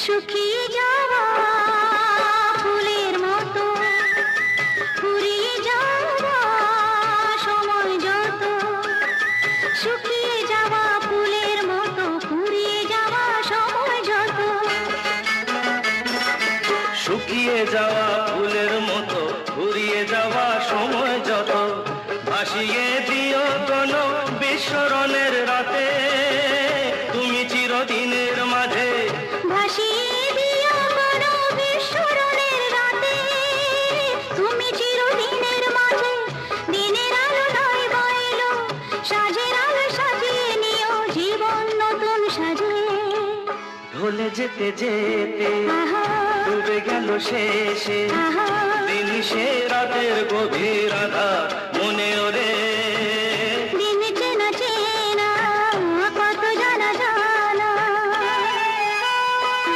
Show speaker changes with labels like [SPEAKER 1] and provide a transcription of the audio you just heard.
[SPEAKER 1] শুকিয়ে যাওয়া ফুলের মতো ফুরিয়ে যাওয়া সময় যত, শুকিয়ে যাওয়া ফুলের মতো ফুরিয়ে যাওয়া সময় যত,
[SPEAKER 2] শুকিয়ে যাওয়া ফুলের মতো ফুরিয়ে যাওয়া সময় যত, ভাসিয়ে দিও কোনো বিস্মরণের রাতে তুমি চিরদিনের মাঝে,
[SPEAKER 1] ভাসিয়ে দিও কোনো বিস্মরণের রাতে তুমি চিরদিনের মাঝে। দিনের আলো নয় বইলো সাজের আলো সাজিয়ে নিও জীবন নতুন সাজে।
[SPEAKER 2] ঢলে যেতে যেতে ডুবে গেল শেষে দিন, সে রাতের গভীর আধার